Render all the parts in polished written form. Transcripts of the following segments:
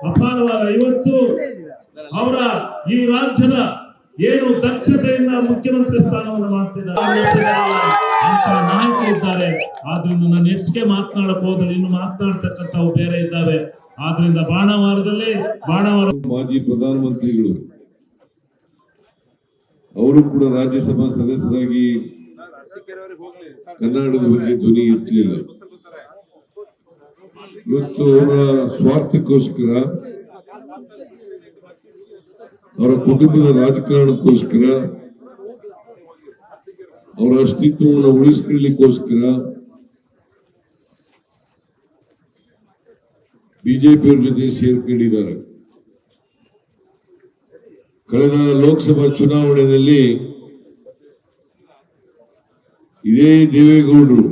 ಅಪಾರವಾದ ಇವತ್ತು ಅವರ ಈ ರಾಜ್ಯದ ಏನು ದಕ್ಷತೆಯಿಂದ ಮುಖ್ಯಮಂತ್ರಿ ಸ್ಥಾನವನ್ನು ಮಾಡ್ತಿದ್ದಾರೆ ಅಂತ ನಾಯಕರಿದ್ದಾರೆ. ಆದ್ರಿಂದ ನಾನು ಹೆಚ್ಚಿಗೆ ಮಾತನಾಡಕ್ ಹೋದ್ರೆ ಇನ್ನು ಮಾತನಾಡ್ತಕ್ಕಂಥವು ಬೇರೆ ಇದ್ದಾವೆ. ಆದ್ರಿಂದ ಬಾಣಾವಾರದಲ್ಲಿ ಮಾಜಿ ಪ್ರಧಾನಮಂತ್ರಿಗಳು ಅವರು ಕೂಡ ರಾಜ್ಯಸಭಾ ಸದಸ್ಯರಾಗಿ ಕನ್ನಡದ ಬಗ್ಗೆ ಧ್ವನಿ ಎತ್ತಲಿಲ್ಲ. ಇವತ್ತು ಅವರ ಸ್ವಾರ್ಥಕ್ಕೋಸ್ಕರ, ಅವರ ಕುಟುಂಬದ ರಾಜಕಾರಣಕ್ಕೋಸ್ಕರ, ಅವರ ಅಸ್ತಿತ್ವವನ್ನು ಉಳಿಸಿಕೊಳ್ಳಲಿಕ್ಕೋಸ್ಕರ ಬಿಜೆಪಿಯವರ ಜೊತೆ ಸೇರ್ಕೊಂಡಿದ್ದಾರೆ. ಕಳೆದ ಲೋಕಸಭಾ ಚುನಾವಣೆಯಲ್ಲಿ ಇದೇ ದೇವೇಗೌಡರು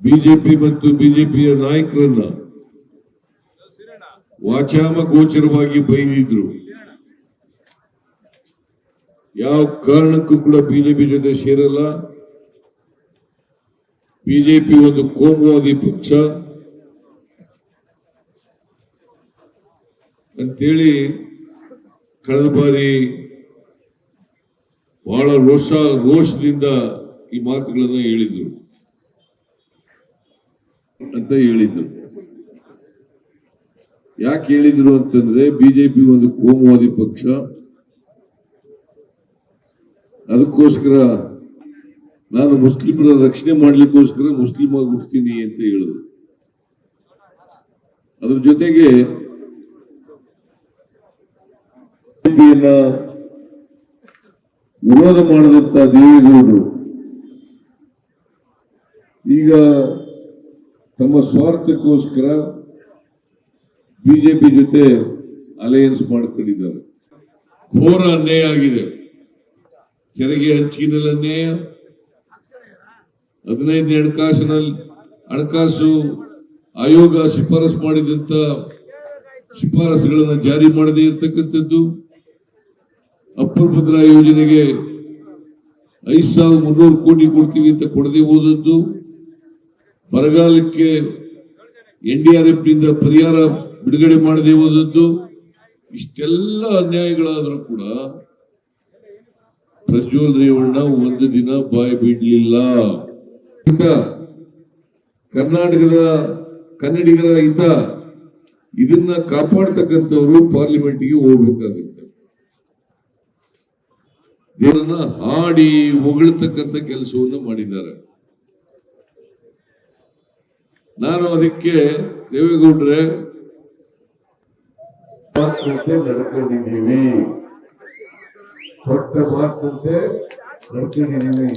ಬಿಜೆಪಿ ಮತ್ತು ಬಿಜೆಪಿಯ ನಾಯಕರನ್ನ ವಾಚಾಮ ಗೋಚರವಾಗಿ ಬೈದಿದ್ರು. ಯಾವ ಕಾರಣಕ್ಕೂ ಕೂಡ ಬಿಜೆಪಿ ಜೊತೆ ಸೇರಲ್ಲ, ಬಿಜೆಪಿ ಒಂದು ಕೋಮುವಾದಿ ಪಕ್ಷ ಅಂತೇಳಿ ಕಳೆದ ಬಾರಿ ಬಹಳ ರೋಷದಿಂದ ಈ ಮಾತುಗಳನ್ನು ಹೇಳಿದ್ರು. ಯಾಕೆ ಹೇಳಿದ್ರು ಅಂತಂದ್ರೆ ಬಿಜೆಪಿ ಒಂದು ಕೋಮುವಾದಿ ಪಕ್ಷ, ಅದಕ್ಕೋಸ್ಕರ ನಾನು ಮುಸ್ಲಿಮರ ರಕ್ಷಣೆ ಮಾಡ್ಲಿಕ್ಕೋಸ್ಕರ ಮುಸ್ಲಿಂ ಆಗಿ ಹುಡ್ತೀನಿ ಅಂತ ಹೇಳಿದ್ರು. ಅದ್ರ ಜೊತೆಗೆ ವಿರೋಧ ಮಾಡಿದಂತ ದೇವೇಗೌಡರು ಈಗ ತಮ್ಮ ಸ್ವಾರ್ಥಕ್ಕೋಸ್ಕರ ಬಿಜೆಪಿ ಜೊತೆ ಅಲಯನ್ಸ್ ಮಾಡ್ಕೊಂಡಿದ್ದಾರೆ. ಘೋರ ಅನ್ಯಾಯ ಆಗಿದೆ. ತೆರಿಗೆ ಹಂಚಿಕೆನಲ್ಲಿ ಅನ್ಯಾಯ, 15ನೇ ಹಣಕಾಸು ಆಯೋಗ ಶಿಫಾರಸು ಮಾಡಿದಂತ ಶಿಫಾರಸುಗಳನ್ನು ಜಾರಿ ಮಾಡದೇ ಇರತಕ್ಕಂಥದ್ದು, ಅಪ್ಪರ್ ಭದ್ರಾ ಯೋಜನೆಗೆ 5,300 ಕೋಟಿ ಕೊಡ್ತೀವಿ ಅಂತ ಕೊಡದೆ ಹೋದದ್ದು, ಬರಗಾಲಕ್ಕೆ NDRF ನಿಂದ ಪರಿಹಾರ ಬಿಡುಗಡೆ ಮಾಡದೆ ಹೋದದ್ದು, ಇಷ್ಟೆಲ್ಲ ಅನ್ಯಾಯಗಳಾದರೂ ಕೂಡ ಪ್ರಜ್ವಲ್ ರೇವಣ್ಣ ಒಂದು ದಿನ ಬಾಯಿ ಬಿಡಲಿಲ್ಲ. ಕರ್ನಾಟಕದ ಕನ್ನಡಿಗರ ಹಿತ ಇದನ್ನ ಕಾಪಾಡ್ತಕ್ಕಂಥವ್ರು ಪಾರ್ಲಿಮೆಂಟ್ಗೆ ಹೋಗ್ಬೇಕಾಗುತ್ತೆ. ದೇವರನ್ನ ಹಾಡಿ ಹೊಗಳ್ತಕ್ಕಂಥ ಕೆಲಸವನ್ನು ಮಾಡಿದ್ದಾರೆ. ನಾನು ಅದಕ್ಕೆ ದೇವೇಗೌಡ್ರೆ ನಡ್ಕೊಂಡಿದ್ದೀವಿ, ದೊಡ್ಡ ಮಾತಂತೆ ನಡ್ಕೊಂಡಿದ್ದೀವಿ.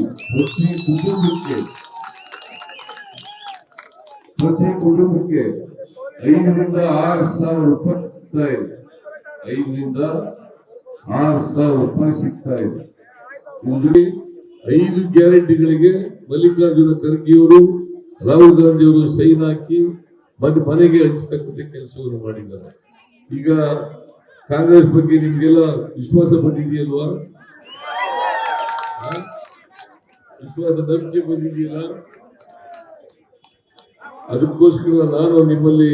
ಪ್ರತಿ ಕುಟುಂಬಕ್ಕೆ 5ರಿಂದ 6,000 ರೂಪಾಯಿ ಸಿಗ್ತಾ ಇದೆ. 5ರಿಂದ 6,000 ರೂಪಾಯಿ ಸಿಗ್ತಾ ಇದೆ. 5 ಗ್ಯಾರಂಟಿಗಳಿಗೆ ಮಲ್ಲಿಕಾರ್ಜುನ ಖರ್ಗೆಯವರು, ರಾಹುಲ್ ಗಾಂಧಿ ಅವರು ಸೈನ್ ಹಾಕಿ ಮನೆಗೆ ಹಂಚತಕ್ಕಂಥ ಕೆಲಸವನ್ನು ಮಾಡಿದ್ದಾರೆ. ಈಗ ಕಾಂಗ್ರೆಸ್ ಬಗ್ಗೆ ನಿಮ್ಗೆಲ್ಲ ವಿಶ್ವಾಸ ಬಂದಿದೆಯಲ್ವಾ? ವಿಶ್ವಾಸ ನಂಬಿಕೆ ಬಂದಿದೆಯಲ್ಲ? ಅದಕ್ಕೋಸ್ಕರ ನಾನು ನಿಮ್ಮಲ್ಲಿ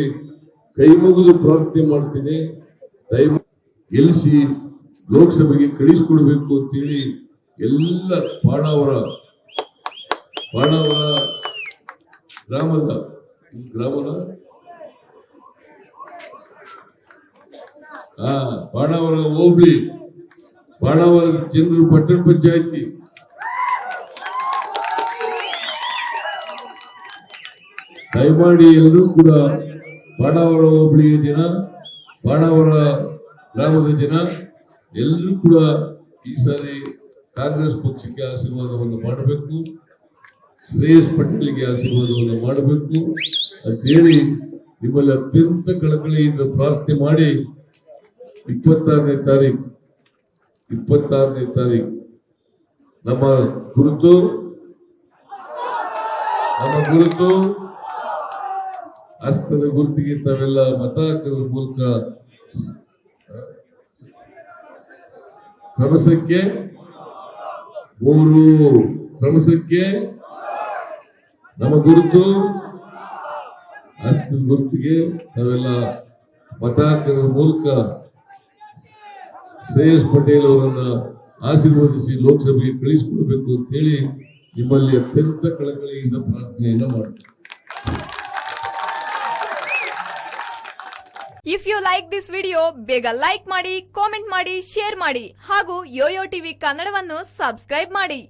ಕೈ ಮುಗಿದು ಪ್ರಾರ್ಥನೆ ಮಾಡ್ತೀನಿ, ದಯಮಾಡಿ ಗೆಲ್ಲಿಸಿ ಲೋಕಸಭೆಗೆ ಕಳಿಸಿಕೊಡ್ಬೇಕು ಅಂತೇಳಿ ಎಲ್ಲ ಬಾಣಾವರ ಬಾಣಾವರ ಹೋಬಳಿ, ಬಾಣಾವರ ಜನರು, ಪಟ್ಟಣ ಪಂಚಾಯತಿ ದಯಮಾಡಿ ಎಲ್ಲರೂ ಕೂಡ ಬಾಣಾವರ ಹೋಬಳಿಯ ಜನ, ಬಾಣಾವರ ಗ್ರಾಮದ ಜನ ಎಲ್ಲರೂ ಕೂಡ ಈ ಸಾರಿ ಕಾಂಗ್ರೆಸ್ ಪಕ್ಷಕ್ಕೆ ಆಶೀರ್ವಾದವನ್ನು ಮಾಡಬೇಕು, ಶ್ರೇಯಸ್ ಪಟೇಲ್ಗೆ ಆಶೀರ್ವಾದವನ್ನು ಮಾಡಬೇಕು ಅಂತೇಳಿ ನಿಮ್ಮಲ್ಲಿ ಅತ್ಯಂತ ಕಳಕಳಿಯಿಂದ ಪ್ರಾರ್ಥನೆ ಮಾಡಿ 26ನೇ ತಾರೀಕು ನಮ್ಮ ಗುರುತು ಹಸ್ತದ ಗುರುತಿಗೆ ತಾವೆಲ್ಲ ಮತ ಹಾಕೋದ್ರ ಮೂಲಕ ಕ್ರಮಸಂಖ್ಯೆ 3 ನಮ್ಮ ಗುರುತು ಹಸ್ತದ ಗುರುತಿಗೆ ತಾವೆಲ್ಲ ಮತ ಹಾಕೋದ್ರ ಮೂಲಕ ಶ್ರೇಯಸ್ ಪಟೇಲ್ ಅವರನ್ನ ಆಶೀರ್ವದಿಸಿ ಲೋಕಸಭೆಗೆ ಕಳಿಸಿಕೊಡ್ಬೇಕು ಅಂತೇಳಿ ನಿಮ್ಮಲ್ಲಿ ಅತ್ಯಂತ ಕಳಕಳಿಯಿಂದ ಪ್ರಾರ್ಥನೆಯನ್ನ ಮಾಡ್ತೀನಿ. If you like this video ಬೇಗ ಲೈಕ್ ಮಾಡಿ, ಕಾಮೆಂಟ್ ಮಾಡಿ, ಶೇರ್ ಮಾಡಿ ಹಾಗೂ ಯೋಯೋ ಟಿವಿ ಕನ್ನಡವನ್ನು ಸಬ್ಸ್ಕ್ರೈಬ್ ಮಾಡಿ.